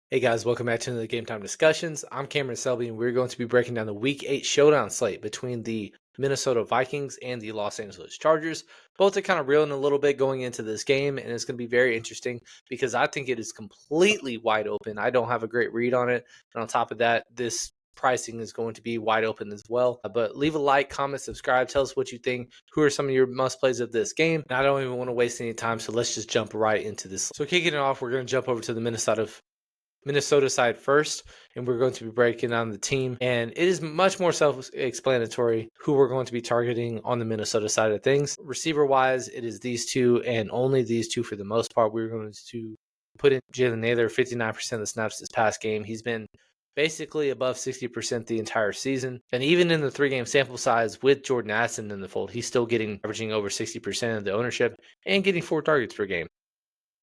Hey guys, welcome back to the Game Time Discussions. I'm Cameron Selby, and we're going to be breaking down the Week 8 Showdown slate between the Minnesota Vikings and the Los Angeles Chargers. Both are kind of reeling a little bit going into this game, and it's going to be very interesting because I think it is completely wide open. I don't have a great read on it, and on top of that, this pricing is going to be wide open as well. But leave a like, comment, subscribe, tell us what you think. Who are some of your must plays of this game? And I don't even want to waste any time, so let's just jump right into this. So kicking it off, we're going to jump over to the Minnesota side first, and we're going to be breaking down the team. And it is much more self-explanatory who we're going to be targeting on the Minnesota side of things. Receiver-wise, it is these two and only these two for the most part. We're going to put in Jalen Naylor 59% of the snaps this past game. He's been basically above 60% the entire season. And even in the 3-game sample size with Jordan Addison in the fold, he's still averaging over 60% of the ownership and getting 4 targets per game.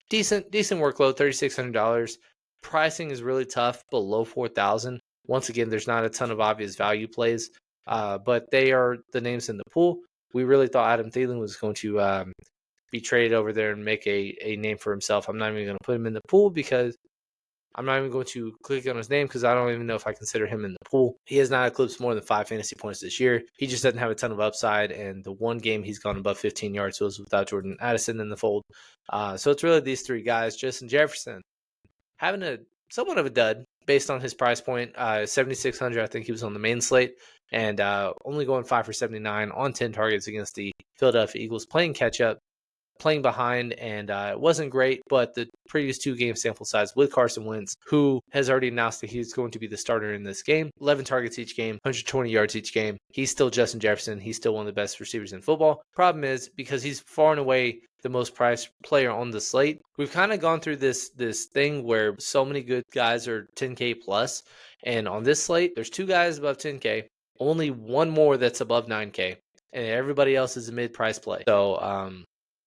Decent workload, $3,600. Pricing is really tough, below 4,000. Once again, there's not a ton of obvious value plays, but they are the names in the pool. We really thought Adam Thielen was going to be traded over there and make a name for himself. I'm not even going to put him in the pool because I'm not even going to click on his name because I don't even know if I consider him in the pool. He has not eclipsed more than 5 fantasy points this year. He just doesn't have a ton of upside, and the one game he's gone above 15 yards was without Jordan Addison in the fold. So it's really these 3 guys. Justin Jefferson having a somewhat of a dud based on his price point. 7,600, I think he was on the main slate, and only going 5 for 79 on 10 targets against the Philadelphia Eagles, playing catch up, playing behind, and it wasn't great, but the previous 2-game sample size with Carson Wentz, who has already announced that he's going to be the starter in this game, 11 targets each game, 120 yards each game. He's still Justin Jefferson. He's still one of the best receivers in football. Problem is, because he's far and away the most priced player on the slate, we've kind of gone through this thing where so many good guys are 10K plus, and on this slate, there's 2 guys above 10K, only one more that's above 9K, and everybody else is a mid-price play. So,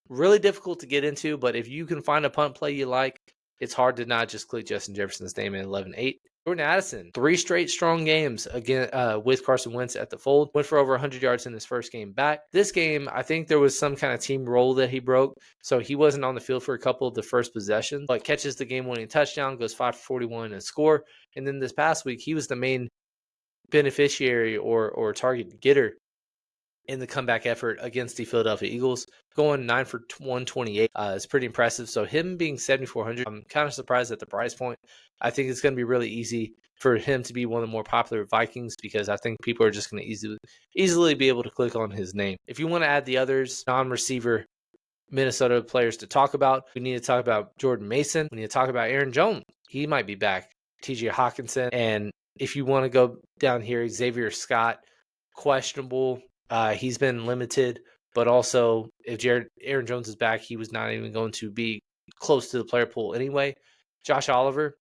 really difficult to get into, but if you can find a punt play you like, it's hard to not just click Justin Jefferson's name in 11-8. Jordan Addison, 3 straight strong games again with Carson Wentz at the fold. Went for over 100 yards in his first game back. This game, I think there was some kind of team role that he broke, so he wasn't on the field for a couple of the first possessions, but catches the game-winning touchdown, goes 5 for 41 and score. And then this past week, he was the main beneficiary or target getter in the comeback effort against the Philadelphia Eagles, going 9 for 128 is pretty impressive. So him being 7,400, I'm kind of surprised at the price point. I think it's going to be really easy for him to be one of the more popular Vikings because I think people are just going to easily be able to click on his name. If you want to add the others non-receiver Minnesota players to talk about, we need to talk about Jordan Mason. We need to talk about Aaron Jones. He might be back. TJ Hawkinson. And if you want to go down here, Xavier Scott, questionable. He's been limited, but also if Aaron Jones is back, he was not even going to be close to the player pool anyway. Josh Oliver,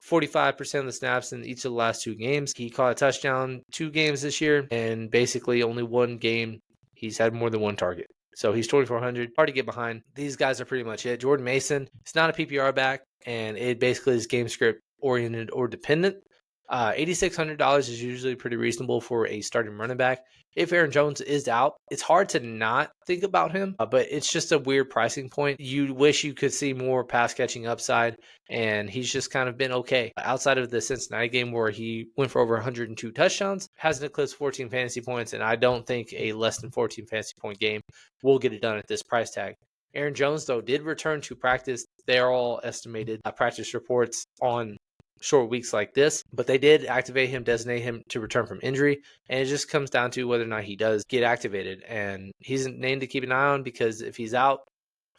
45% of the snaps in each of the last 2 games. He caught a touchdown 2 games this year, and basically only 1 game he's had more than 1 target. So he's 2,400. Hard to get behind. These guys are pretty much it. Jordan Mason, it's not a PPR back, and it basically is game script oriented or dependent. $8,600 is usually pretty reasonable for a starting running back. If Aaron Jones is out, it's hard to not think about him, but it's just a weird pricing point. You wish you could see more pass catching upside, and he's just kind of been okay. Outside of the Cincinnati game where he went for over 102 touchdowns, hasn't eclipsed 14 fantasy points, and I don't think a less than 14 fantasy point game will get it done at this price tag. Aaron Jones, though, did return to practice. They're all estimated practice reports on short weeks like this, but they did activate him, designate him to return from injury, and it just comes down to whether or not he does get activated. And he's a name to keep an eye on because if he's out,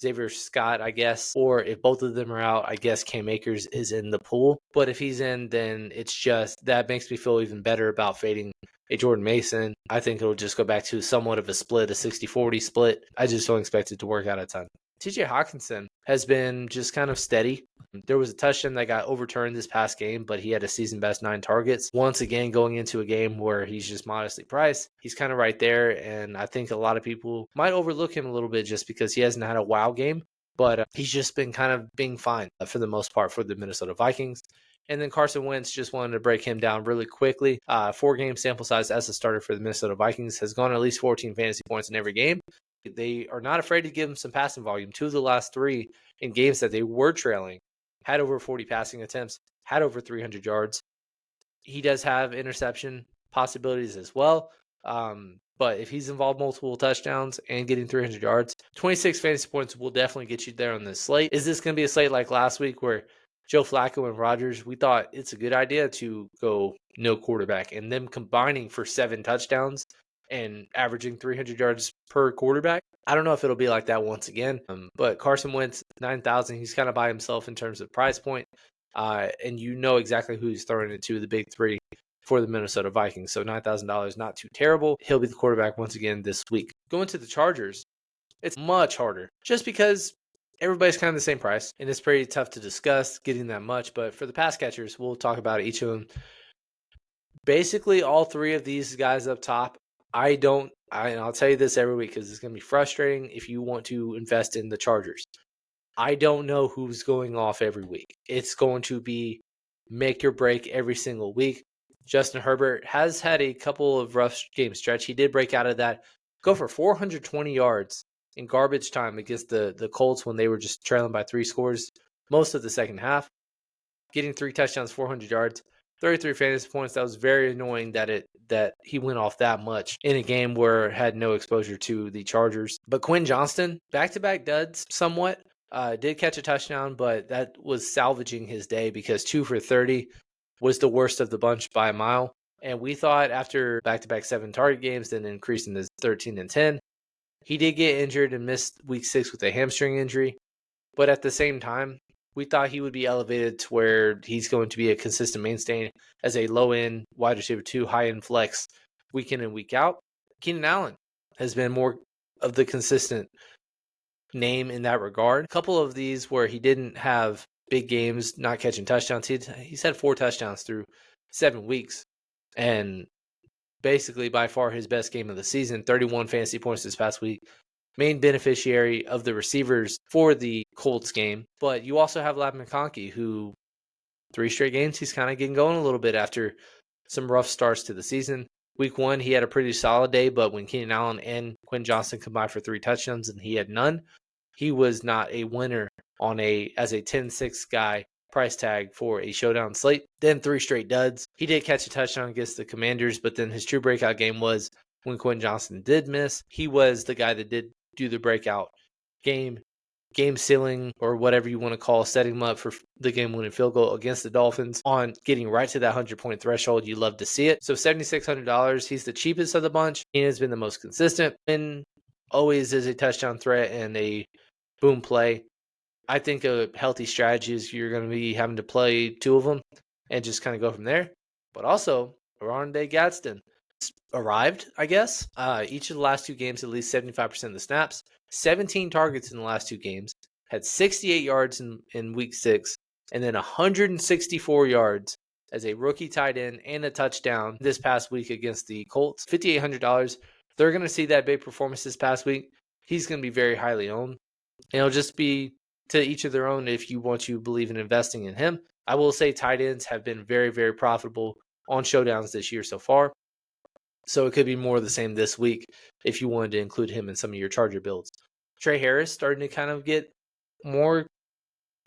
Xavier Scott, I guess, or if both of them are out, I guess Cam Akers is in the pool. But if he's in, then it's just that makes me feel even better about fading a Jordan Mason. I think it'll just go back to somewhat of a split, a 60-40 split. I just don't expect it to work out a ton. TJ Hawkinson has been just kind of steady. There was a touchdown that got overturned this past game, but he had a season best 9 targets. Once again, going into a game where he's just modestly priced, he's kind of right there, and I think a lot of people might overlook him a little bit just because he hasn't had a wow game, but he's just been kind of being fine for the most part for the Minnesota Vikings. And then Carson Wentz, just wanted to break him down really quickly. 4-game sample size as a starter for the Minnesota Vikings, has gone at least 14 fantasy points in every game. They are not afraid to give him some passing volume. 2 of the last 3 in games that they were trailing had over 40 passing attempts, had over 300 yards. He does have interception possibilities as well. But if he's involved multiple touchdowns and getting 300 yards, 26 fantasy points will definitely get you there on this slate. Is this going to be a slate like last week where Joe Flacco and Rodgers, we thought it's a good idea to go no quarterback, and them combining for 7 touchdowns and averaging 300 yards per quarterback? I don't know if it'll be like that once again. But Carson Wentz, 9,000, he's kind of by himself in terms of price point. And you know exactly who he's throwing it to, the big three for the Minnesota Vikings. So $9,000, not too terrible. He'll be the quarterback once again this week. Going to the Chargers, it's much harder just because everybody's kind of the same price, and it's pretty tough to discuss getting that much. But for the pass catchers, we'll talk about each of them. Basically, all 3 of these guys up top, and I'll tell you this every week because it's going to be frustrating if you want to invest in the Chargers. I don't know who's going off every week. It's going to be make or break every single week. Justin Herbert has had a couple of rough game stretch. He did break out of that, go for 420 yards in garbage time against the Colts when they were just trailing by 3 scores most of the second half. Getting 3 touchdowns, 400 yards, 33 fantasy points. That was very annoying that he went off that much in a game where it had no exposure to the Chargers. But Quinn Johnston, back-to-back duds somewhat. Did catch a touchdown, but that was salvaging his day because 2 for 30 was the worst of the bunch by a mile. And we thought after back-to-back 7 target games, then increasing to 13 and 10, he did get injured and missed week 6 with a hamstring injury. But at the same time, we thought he would be elevated to where he's going to be a consistent mainstay as a low-end wide receiver 2, high-end flex week in and week out. Keenan Allen has been more of the consistent name in that regard. A couple of these where he didn't have big games, not catching touchdowns. He's had 4 touchdowns through 7 weeks. And basically by far his best game of the season, 31 fantasy points this past week. Main beneficiary of the receivers for the Colts game. But you also have Lab McConkey, who 3 straight games, he's kind of getting going a little bit after some rough starts to the season. Week 1, he had a pretty solid day, but when Keenan Allen and Quinn Johnston combined for 3 touchdowns and he had none, he was not a winner as a 10-6 guy price tag for a showdown slate. Then 3 straight duds. He did catch a touchdown against the Commanders, but then his true breakout game was when Quinn Johnston did miss. He was the guy that did do the breakout game sealing, or whatever you want to call, setting him up for the game-winning field goal against the Dolphins on getting right to that 100-point threshold. You love to see it. So $7,600, he's the cheapest of the bunch. He has been the most consistent and always is a touchdown threat and a boom play. I think a healthy strategy is you're going to be having to play 2 of them and just kind of go from there. But also, Rondé Gadsden arrived, I guess. Each of the last 2 games, at least 75% of the snaps. 17 targets in the last 2 games. Had 68 yards in week 6. And then 164 yards as a rookie tight end and a touchdown this past week against the Colts. $5,800. They're going to see that big performance this past week. He's going to be very highly owned. And it'll just be to each of their own if you want to believe in investing in him. I will say tight ends have been very, very profitable on showdowns this year so far. So it could be more of the same this week if you wanted to include him in some of your Charger builds. Trey Harris starting to kind of get more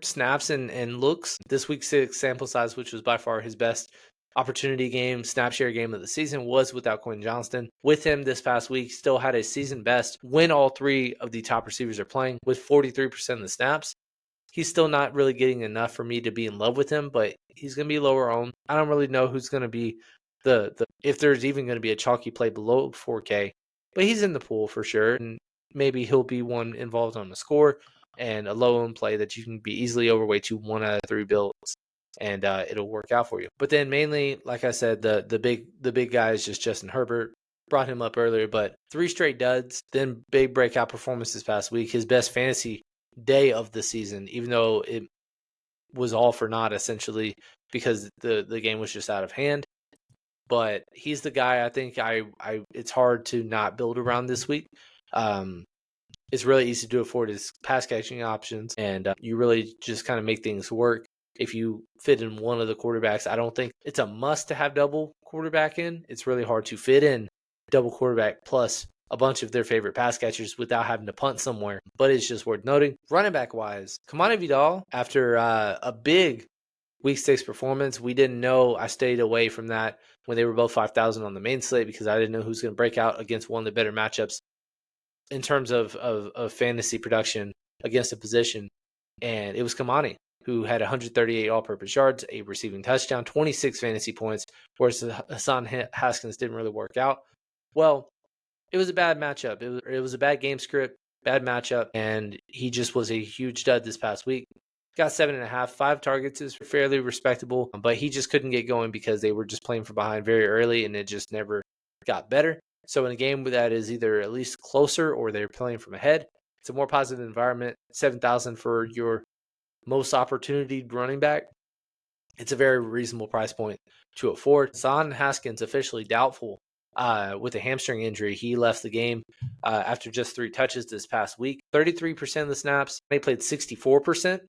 snaps and looks. This week 6 sample size, which was by far his best opportunity game, snap share game of the season, was without Quinn Johnston. With him this past week, still had a season best when all 3 of the top receivers are playing with 43% of the snaps. He's still not really getting enough for me to be in love with him, but he's going to be lower owned. I don't really know who's going to be if there's even going to be a chalky play below 4K, but he's in the pool for sure. And maybe he'll be one involved on the score and a low owned play that you can be easily overweight to 1 out of 3 builds. And it'll work out for you. But then mainly, like I said, the big guy is just Justin Herbert. Brought him up earlier, but 3 straight duds, then big breakout performance this past week. His best fantasy day of the season, even though it was all for naught essentially because the game was just out of hand. But he's the guy I think it's hard to not build around this week. It's really easy to afford his pass catching options, and you really just kind of make things work. If you fit in one of the quarterbacks, I don't think it's a must to have double quarterback in. It's really hard to fit in double quarterback plus a bunch of their favorite pass catchers without having to punt somewhere. But it's just worth noting. Running back wise, Kamani Vidal, after a big week 6 performance. We didn't know. I stayed away from that when they were both 5,000 on the main slate because I didn't know who's going to break out against one of the better matchups in terms of fantasy production against a position. And it was Kamani, who had 138 all-purpose yards, a receiving touchdown, 26 fantasy points, whereas Hassan Haskins didn't really work out. Well, it was a bad matchup. It was a bad game script, bad matchup, and he just was a huge dud this past week. Got 7.5, 5 targets is fairly respectable, but he just couldn't get going because they were just playing from behind very early, and it just never got better. So in a game that is either at least closer or they're playing from ahead, it's a more positive environment. 7,000 for your most opportunity running back. It's a very reasonable price point to afford. Hassan Haskins officially doubtful with a hamstring injury. He left the game after just 3 touches this past week. 33% of the snaps. They played 64%.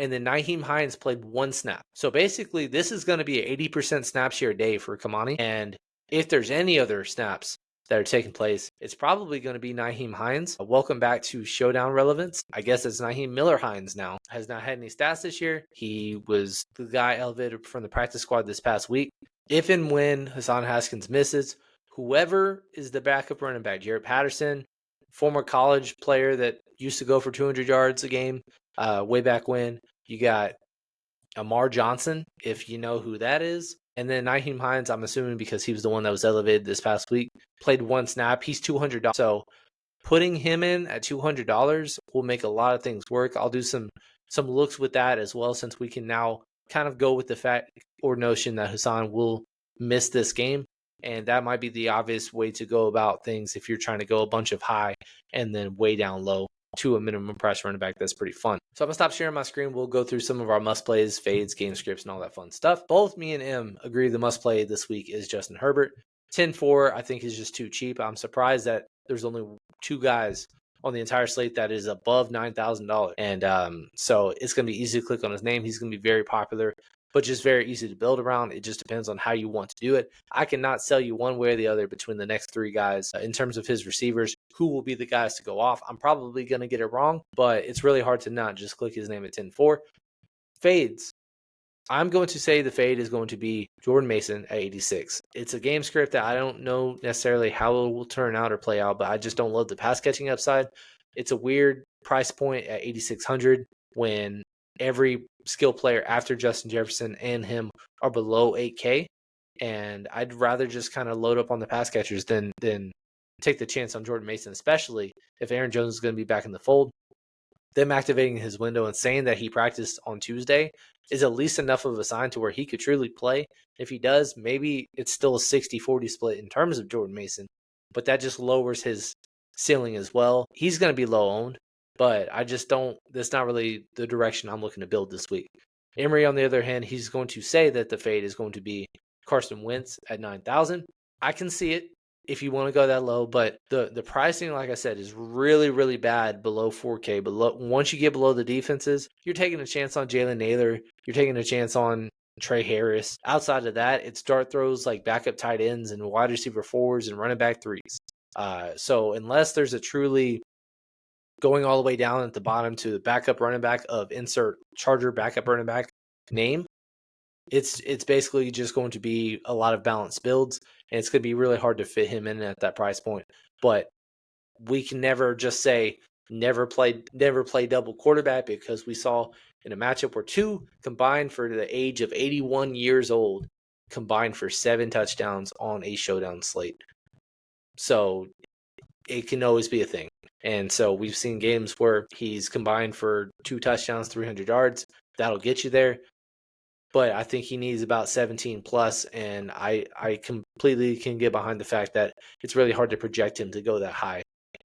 And then Nyheim Hines played 1 snap. So basically, this is going to be an 80% snap share day for Kamani. And if there's any other snaps that are taking place, it's probably going to be Nyheim Hines. Welcome back to Showdown relevance. I guess it's Nyheim Miller Hines now. Has not had any stats this year. He was the guy elevated from the practice squad this past week. If and when Hassan Haskins misses, whoever is the backup running back, Jarrett Patterson, former college player that used to go for 200 yards a game way back when. You got Amar Johnson, if you know who that is. And then Nyheim Hines, I'm assuming because he was the one that was elevated this past week, played 1 snap. He's $200. So putting him in at $200 will make a lot of things work. I'll do some looks with that as well, since we can now kind of go with the fact or notion that Hassan will miss this game. And that might be the obvious way to go about things if you're trying to go a bunch of high and then way down low to a minimum price running back. That's pretty fun. So I'm going to stop sharing my screen. We'll go through some of our must plays, fades, game scripts, and all that fun stuff. Both me and M agree the must play this week is Justin Herbert. 10-4, I think, is just too cheap. I'm surprised that there's only 2 guys on the entire slate that is above $9,000. And so it's going to be easy to click on his name. He's going to be very popular, but just very easy to build around. It just depends on how you want to do it. I cannot sell you one way or the other between the next 3 guys in terms of his receivers, who will be the guys to go off. I'm probably going to get it wrong, but it's really hard to not just click his name at 10-4. Fades. I'm going to say the fade is going to be Jordan Mason at 86. It's a game script that I don't know necessarily how it will turn out or play out, but I just don't love the pass catching upside. It's a weird price point at 8,600 when every skill player after Justin Jefferson and him are below 8K. And I'd rather just kind of load up on the pass catchers than take the chance on Jordan Mason, especially if Aaron Jones is going to be back in the fold. Them activating his window and saying that he practiced on Tuesday is at least enough of a sign to where he could truly play. If he does, maybe it's still a 60-40 split in terms of Jordan Mason, but that just lowers his ceiling as well. He's going to be low owned, but I just don't, that's not really the direction I'm looking to build this week. Emery, on the other hand, he's going to say that the fade is going to be Carson Wentz at 9,000. I can see it if you want to go that low, but the pricing, like I said, is really, really bad below 4K. But once you get below the defenses, you're taking a chance on Jalen Naylor. You're taking a chance on Trey Harris. Outside of that, it's dart throws like backup tight ends and wide receiver 4s and running back 3s. So unless there's a truly going all the way down at the bottom to the backup running back of insert Charger backup running back name, it's basically just going to be a lot of balanced builds, and it's going to be really hard to fit him in at that price point. But we can never just say never play double quarterback, because we saw in a matchup where 2 combined for the age of 81 years old combined for 7 touchdowns on a showdown slate. So it can always be a thing. And so we've seen games where he's combined for 2 touchdowns, 300 yards. That'll get you there. But I think he needs about 17 plus, and I completely can get behind the fact that it's really hard to project him to go that high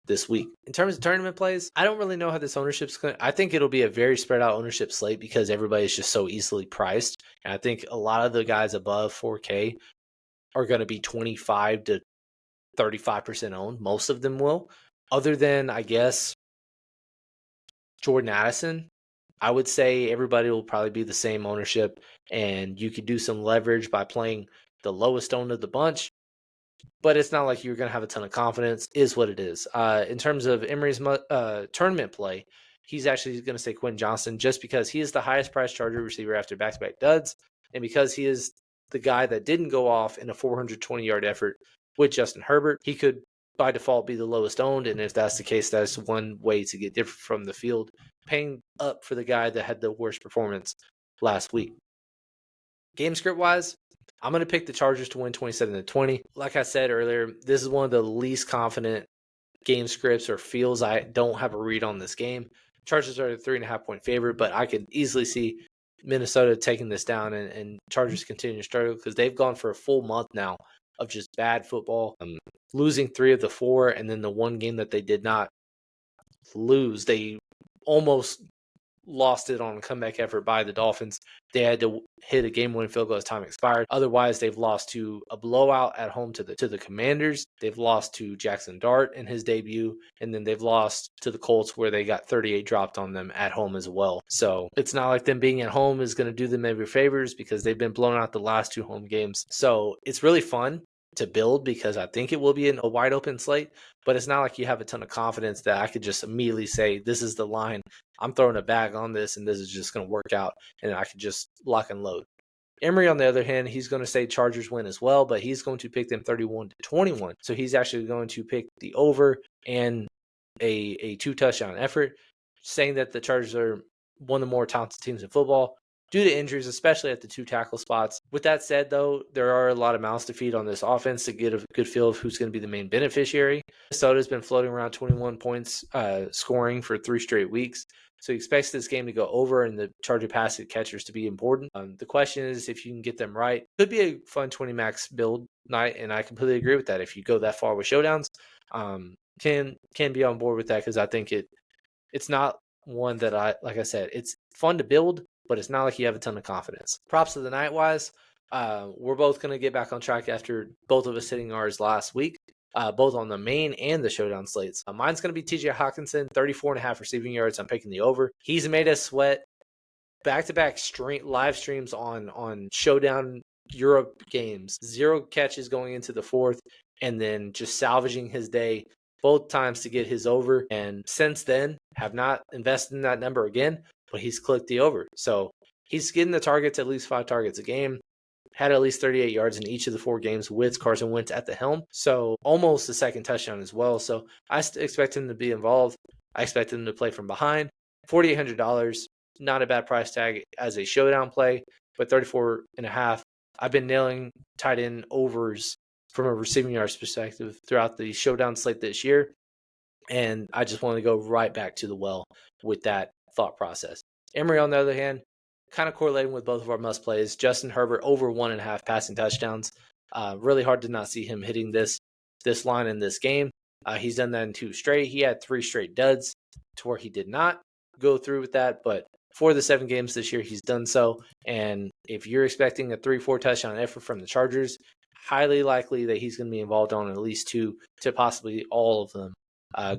this week. In terms of tournament plays, I don't really know how this ownership's going to, I think it'll be a very spread out ownership slate because everybody's just so easily priced. And I think a lot of the guys above 4K are going to be 25 to 35% owned. Most of them will. Other than, I guess, Jordan Addison, I would say everybody will probably be the same ownership, and you could do some leverage by playing the lowest owned of the bunch, but it's not like you're going to have a ton of confidence, is what it is. In terms of Emery's tournament play, he's actually going to say Quentin Johnston just because he is the highest priced Charger receiver after back-to-back duds, and because he is the guy that didn't go off in a 420-yard effort with Justin Herbert. He could, by default, be the lowest owned, and if that's the case, that's one way to get different from the field, paying up for the guy that had the worst performance last week. Game script-wise, I'm going to pick the Chargers to win 27-20. Like I said earlier, this is one of the least confident game scripts or feels I don't have a read on this game. Chargers are a 3.5-point favorite, but I could easily see Minnesota taking this down and Chargers continue to struggle because they've gone for a full month now of just bad football, losing 3 of the 4, and then the one game that they did not lose, they almost lost it on a comeback effort by the Dolphins. They had to hit a game-winning field goal as time expired. Otherwise, they've lost to a blowout at home to the Commanders. They've lost to Jackson Dart in his debut, and then they've lost to the Colts where they got 38 dropped on them at home as well. So it's not like them being at home is going to do them every favors because they've been blown out the last 2 home games. So it's really fun to build because I think it will be a wide open slate, but it's not like you have a ton of confidence that I could just immediately say, this is the line. I'm throwing a bag on this and this is just going to work out and I could just lock and load. Emory, on the other hand, he's going to say Chargers win as well, but he's going to pick them 31-21. So he's actually going to pick the over and a 2-touchdown effort, saying that the Chargers are one of the more talented teams in football due to injuries, especially at the 2 tackle spots. With that said, though, there are a lot of mouths to feed on this offense to get a good feel of who's going to be the main beneficiary. Minnesota's been floating around 21 points scoring for 3 straight weeks. So he expects this game to go over and the Charger pass catchers to be important. The question is if you can get them right. Could be a fun 20 max build night, and I completely agree with that. If you go that far with showdowns, can be on board with that because I think it's not one that like I said, it's fun to build, but it's not like you have a ton of confidence. Props of the night wise, we're both going to get back on track after both of us hitting ours last week, both on the main and the showdown slates. Mine's going to be TJ Hawkinson, 34.5 receiving yards. I'm picking the over. He's made us sweat back-to-back live streams on showdown Europe games. 0 catches going into the 4th, and then just salvaging his day both times to get his over. And since then, have not invested in that number again, but he's clicked the over. So he's getting the targets, at least 5 targets a game. Had at least 38 yards in each of the 4 games with Carson Wentz at the helm. So almost a second touchdown as well. So I expect him to be involved. I expect him to play from behind. $4,800, not a bad price tag as a showdown play, but 34.5. I've been nailing tight end overs from a receiving yards perspective throughout the showdown slate this year. And I just want to go right back to the well with that thought process. Emory, on the other hand, kind of correlating with both of our must plays. Justin Herbert over 1.5 passing touchdowns. Really hard to not see him hitting this line in this game. He's done that in 2 straight. He had 3 straight duds to where he did not go through with that, but for the 7 games this year, he's done so. And if you're expecting a 3-4 touchdown effort from the Chargers, highly likely that he's going to be involved on at least 2 to possibly all of them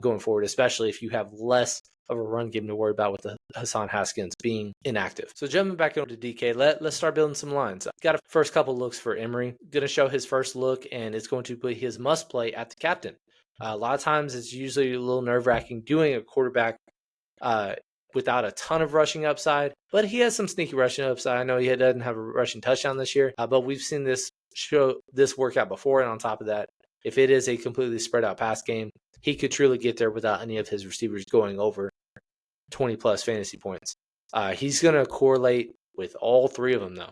going forward, especially if you have less of a run game to worry about with the Hassan Haskins being inactive. So jumping back over to DK, let's start building some lines. Got a first couple looks for Emory. Going to show his first look, and it's going to be his must play at the captain. A lot of times it's usually a little nerve-wracking doing a quarterback without a ton of rushing upside, but he has some sneaky rushing upside. I know he doesn't have a rushing touchdown this year, but we've seen this work out before, and on top of that, if it is a completely spread out pass game, he could truly get there without any of his receivers going over 20 plus fantasy points. He's going to correlate with all 3 of them though,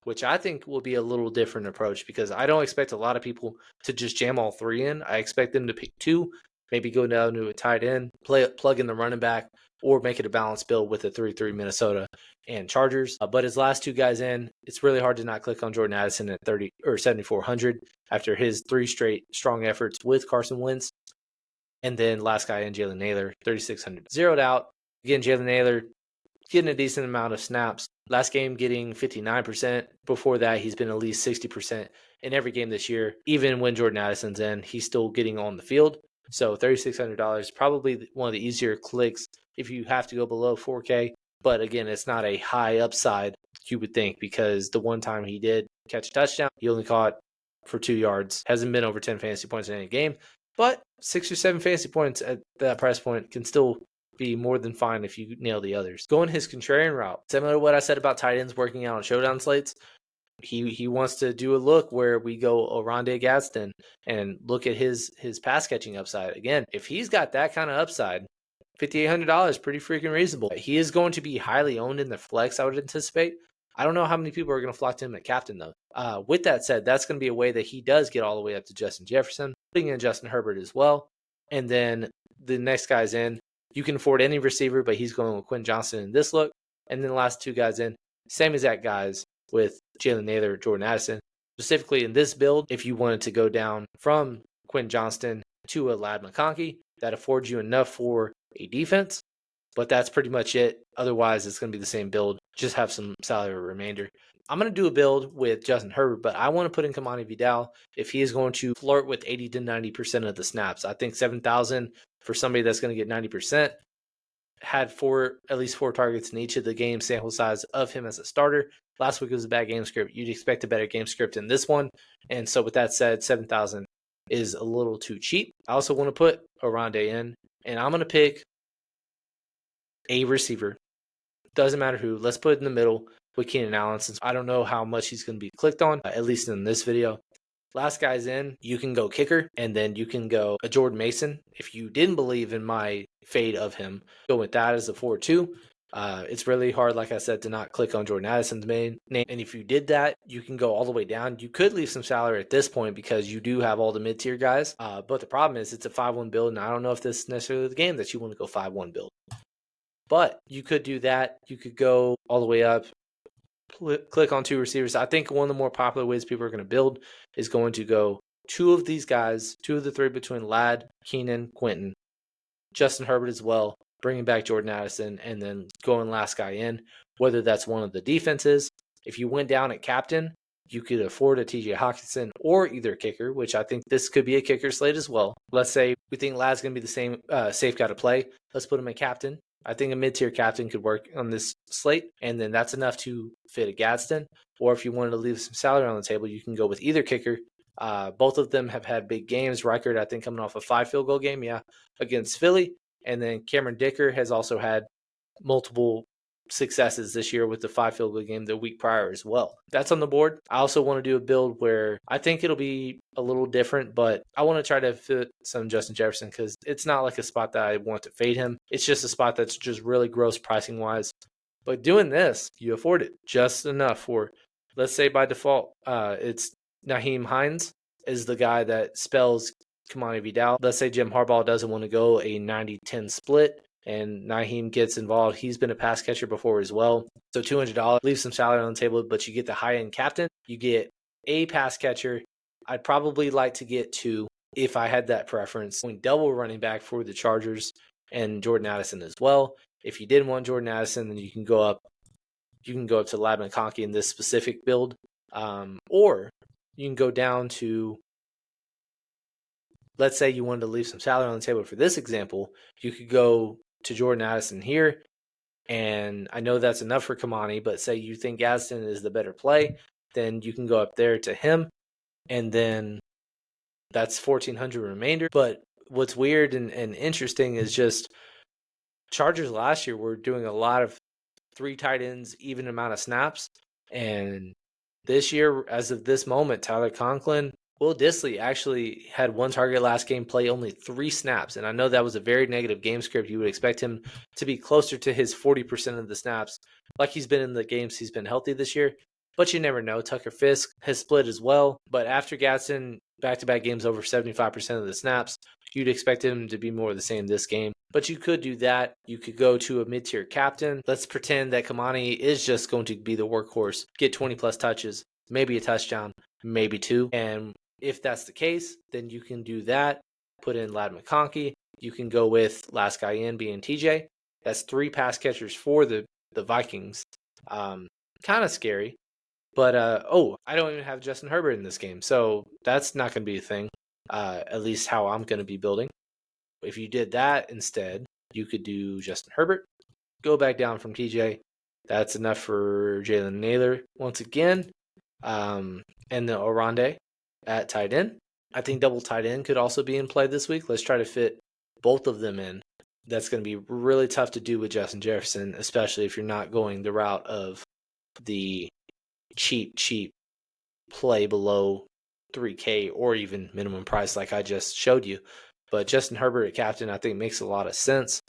which I think will be a little different approach because I don't expect a lot of people to just jam all 3 in. I expect them to pick 2, maybe go down to a tight end, plug in the running back, or make it a balanced build with a 3-3 Minnesota and Chargers. But his last 2 guys in, it's really hard to not click on Jordan Addison at 30 or 7,400 after his 3 straight strong efforts with Carson Wentz. And then last guy in, Jalen Naylor, 3,600. Zeroed out. Again, Jalen Naylor getting a decent amount of snaps. Last game getting 59%. Before that, he's been at least 60% in every game this year. Even when Jordan Addison's in, he's still getting on the field. So $3,600, probably one of the easier clicks if you have to go below 4K. But again, it's not a high upside, you would think, because the one time he did catch a touchdown, he only caught for 2 yards. Hasn't been over 10 fantasy points in any game. But 6 or 7 fantasy points at that price point can still be more than fine if you nail the others. Going his contrarian route, similar to what I said about tight ends working out on showdown slates. He wants to do a look where we go Oronde Gadsden and look at his pass catching upside. Again, if he's got that kind of upside, $5,800, pretty freaking reasonable. He is going to be highly owned in the flex, I would anticipate. I don't know how many people are going to flock to him at captain, though. With that said, that's going to be a way that he does get all the way up to Justin Jefferson, putting in Justin Herbert as well. And then the next guy's in. You can afford any receiver, but he's going with Quentin Johnston in this look. And then the last two guys in, same exact guys with Jalen Naylor, Jordan Addison. Specifically in this build, if you wanted to go down from Quentin Johnston to a Lad McConkey, that affords you enough for a defense. But that's pretty much it. Otherwise, it's going to be the same build. Just have some salary remainder. I'm going to do a build with Justin Herbert, but I want to put in Kamani Vidal if he is going to flirt with 80 to 90% of the snaps. I think 7,000 for somebody that's going to get 90%. Had at least four targets in each of the game sample size of him as a starter. Last week was a bad game script. You'd expect a better game script in this one. And so with that said, 7,000 is a little too cheap. I also want to put Oronde in, and I'm going to pick a receiver. Doesn't matter who. Let's put it in the middle with Keenan Allen, since I don't know how much he's going to be clicked on, at least in this video. Last guy's in, you can go kicker, and then you can go a Jordan Mason. If you didn't believe in my fade of him, go with that as a 4-2. It's really hard, like I said, to not click on Jordan Addison's main name. And if you did that, you can go all the way down. You could leave some salary at this point because you do have all the mid-tier guys. But the problem is it's a 5-1 build, and I don't know if this is necessarily the game that you want to go 5-1 build. But you could do that. You could go all the way up. Click on two receivers. I think one of the more popular ways people are going to build is going to go two of these guys, two of the three between Ladd, Keenan, Quentin, Justin Herbert as well, bringing back Jordan Addison, and then going last guy in, whether that's one of the defenses. If you went down at captain, you could afford a TJ Hawkinson or either kicker, which I think this could be a kicker slate as well. Let's say we think Ladd's going to be the same safe guy to play. Let's put him at captain. I think a mid-tier captain could work on this slate, and then that's enough to fit a Gadsden. Or if you wanted to leave some salary on the table, you can go with either kicker. Both of them have had big games. Reichert, I think, coming off a 5 field goal game, against Philly. And then Cameron Dicker has also had multiple successes this year with the 5 field goal game the week prior as well. That's on the board. I also want to do a build where I think it'll be a little different, but I want to try to fit some Justin Jefferson because it's not like a spot that I want to fade him. It's just a spot that's just really gross pricing wise. But doing this, you afford it just enough for, let's say by default, it's Nyheim Hines is the guy that spells Kamani Vidal. Let's say Jim Harbaugh doesn't want to go a 90-10 split and Nyheim gets involved. He's been a pass catcher before as well. So $200, leave some salary on the table, but you get the high-end captain. You get a pass catcher. I'd probably like to get two if I had that preference. Going double running back for the Chargers and Jordan Addison as well. If you didn't want Jordan Addison, then you can go up to Ladd McConkey in this specific build. Or you can go down to, let's say you wanted to leave some salary on the table for this example, you could go to Jordan Addison here, and I know that's enough for Kamani, but say you think Addison is the better play, then you can go up there to him, and then that's $1,400 remainder. But what's weird and interesting is just Chargers last year were doing a lot of 3 tight ends, even amount of snaps, and this year, as of this moment, Tyler Conklin, Will Dissly actually had 1 target last game, play only 3 snaps. And I know that was a very negative game script. You would expect him to be closer to his 40% of the snaps, like he's been in the games he's been healthy this year. But you never know. Tucker Fisk has split as well. But after Gadsden, back-to-back games over 75% of the snaps, you'd expect him to be more of the same this game. But you could do that. You could go to a mid-tier captain. Let's pretend that Kamani is just going to be the workhorse, get 20-plus touches, maybe a touchdown, maybe 2. And if that's the case, then you can do that. Put in Ladd McConkey. You can go with last guy in being TJ. That's 3 pass catchers for the Vikings. Kind of scary. But, I don't even have Justin Herbert in this game. So that's not going to be a thing, at least how I'm going to be building. If you did that instead, you could do Justin Herbert. Go back down from TJ. That's enough for Jalen Naylor once again. And the Oronde at tight end. I think double tight end could also be in play this week. Let's try to fit both of them in. that's going to be really tough to do with Justin Jefferson, especially if you're not going the route of the cheap play below 3K or even minimum price like I just showed you. But Justin Herbert at captain, I think, makes a lot of sense.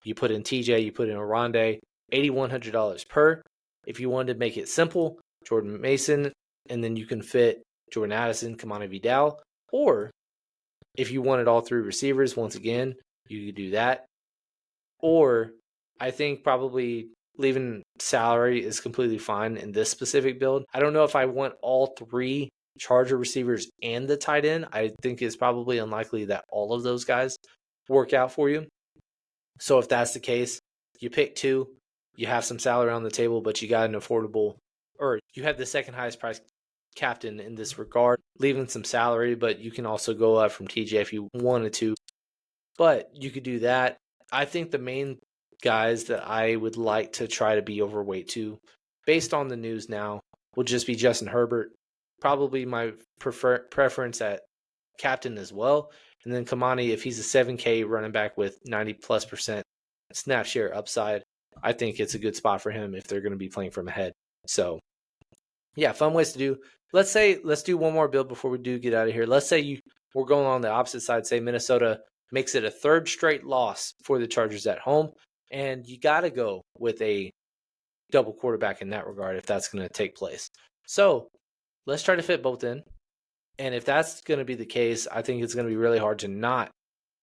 You put in TJ, you put in Oronde, $8,100 per. If you wanted to make it simple, Jordan Mason, and then you can fit Jordan Addison, Kamani Vidal. Or if you wanted all three receivers, once again, you could do that. Or I think probably leaving salary is completely fine in this specific build. I don't know if I want all three Charger receivers and the tight end. I think it's probably unlikely that all of those guys work out for you. So if that's the case, you pick two, you have some salary on the table, but you got an affordable, or you have the second highest price captain in this regard, leaving some salary, but you can also go up from TJ if you wanted to. But you could do that. I think the main guys that I would like to try to be overweight to, based on the news now, will just be Justin Herbert. Probably my preference at captain as well. And then Kamani, if he's a 7K running back with 90+% snap share upside, I think it's a good spot for him if they're going to be playing from ahead. So, yeah, fun ways to do. Let's do one more build before we do get out of here. Let's say we're going on the opposite side. Say Minnesota makes it a third straight loss for the Chargers at home, and you got to go with a double quarterback in that regard if that's going to take place. So let's try to fit both in. And if that's going to be the case, I think it's going to be really hard to not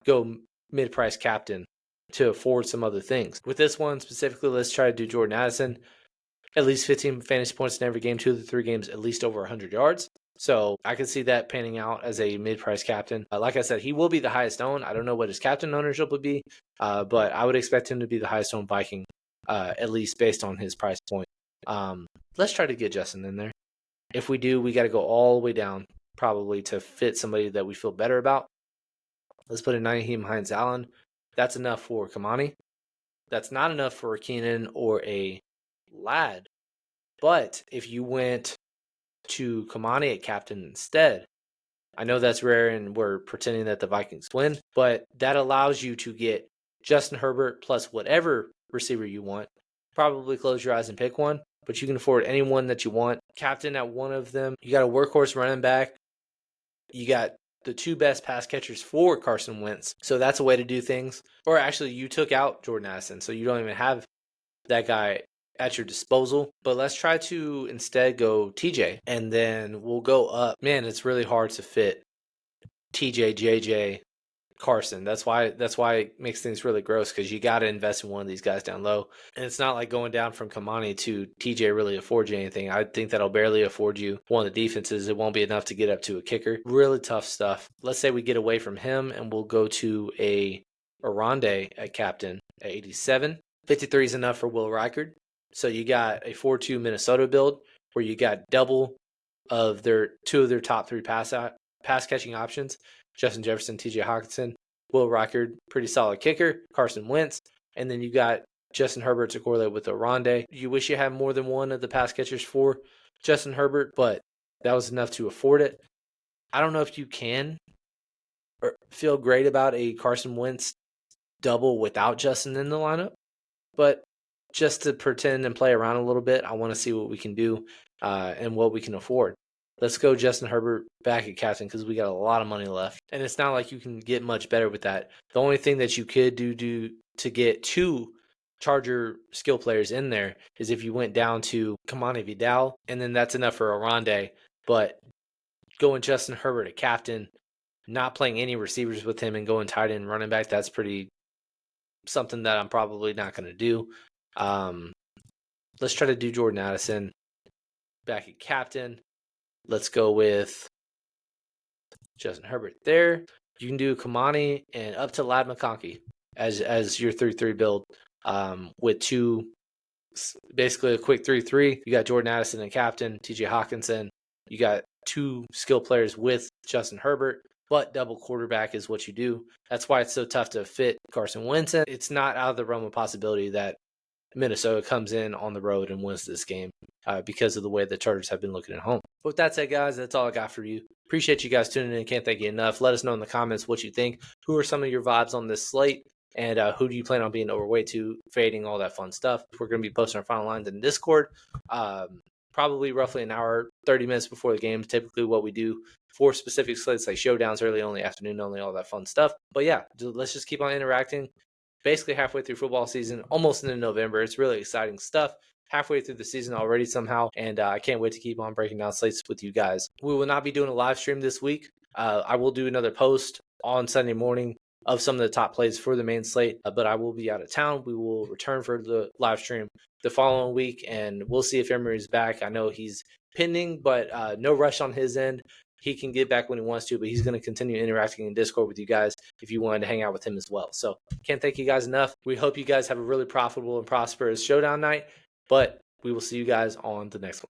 go mid-price captain to afford some other things. With this one specifically, let's try to do Jordan Addison. At least 15 fantasy points in every game, 2 of the 3 games, at least over 100 yards. So I can see that panning out as a mid-price captain. Like I said, he will be the highest owned. I don't know what his captain ownership would be, but I would expect him to be the highest owned Viking, at least based on his price point. Let's try to get Justin in there. If we do, we got to go all the way down probably to fit somebody that we feel better about. Let's put in Naheem Hines-Allen. That's enough for Kamani. That's not enough for a Keenan or a Lad. But if you went to Kamani at captain instead, I know that's rare and we're pretending that the Vikings win, but that allows you to get Justin Herbert plus whatever receiver you want. Probably close your eyes and pick one, but you can afford anyone that you want. Captain at one of them. You got a workhorse running back. You got the 2 best pass catchers for Carson Wentz. So that's a way to do things. Or actually, you took out Jordan Addison, so you don't even have that guy at your disposal. But let's try to instead go TJ, and then we'll go up. Man, it's really hard to fit TJ, JJ, Carson. That's why it makes things really gross, because you got to invest in one of these guys down low. And it's not like going down from Kamani to TJ really affords you anything. I think that'll barely afford you one of the defenses. It won't be enough to get up to a kicker. Really tough stuff. Let's say we get away from him and we'll go to a Oronde at captain at 87. 53 is enough for Will Reichard. So you got a 4-2 Minnesota build where you got double of two of their top 3 pass catching options. Justin Jefferson, TJ Hawkinson, Will Reichard, pretty solid kicker, Carson Wentz, and then you got Justin Herbert to correlate with Oronde. You wish you had more than one of the pass catchers for Justin Herbert, but that was enough to afford it. I don't know if you can feel great about a Carson Wentz double without Justin in the lineup, but just to pretend and play around a little bit, I want to see what we can do and what we can afford. Let's go Justin Herbert back at captain because we got a lot of money left. And it's not like you can get much better with that. The only thing that you could do to get 2 Charger skill players in there is if you went down to Kamani Vidal, and then that's enough for Oronde. But going Justin Herbert at captain, not playing any receivers with him and going tight end running back, that's pretty something that I'm probably not going to do. Let's try to do Jordan Addison back at captain. Let's go with Justin Herbert there. You can do Kamani and up to Lad McConkey as your 3-3 build with 2, basically a quick 3-3. You got Jordan Addison and captain, TJ Hawkinson. You got 2 skill players with Justin Herbert, but double quarterback is what you do. That's why it's so tough to fit Carson Wentz in. It's not out of the realm of possibility that Minnesota comes in on the road and wins this game because of the way the Chargers have been looking at home. But with that said, guys, that's all I got for you. Appreciate you guys tuning in. Can't thank you enough. Let us know in the comments what you think. Who are some of your vibes on this slate? And who do you plan on being overweight to, fading, all that fun stuff? We're going to be posting our final lines in Discord probably roughly an hour, 30 minutes before the game, typically what we do for specific slates like Showdowns, early only, afternoon only, all that fun stuff. But yeah, let's just keep on interacting. Basically halfway through football season, almost into November. It's really exciting stuff. Halfway through the season already somehow, and I can't wait to keep on breaking down slates with you guys. We will not be doing a live stream this week. I will do another post on Sunday morning of some of the top plays for the main slate, but I will be out of town. We will return for the live stream the following week, and we'll see if Emery's back. I know he's pending, but no rush on his end. He can get back when he wants to, but he's going to continue interacting in Discord with you guys if you wanted to hang out with him as well. So can't thank you guys enough. We hope you guys have a really profitable and prosperous Showdown night, but we will see you guys on the next one.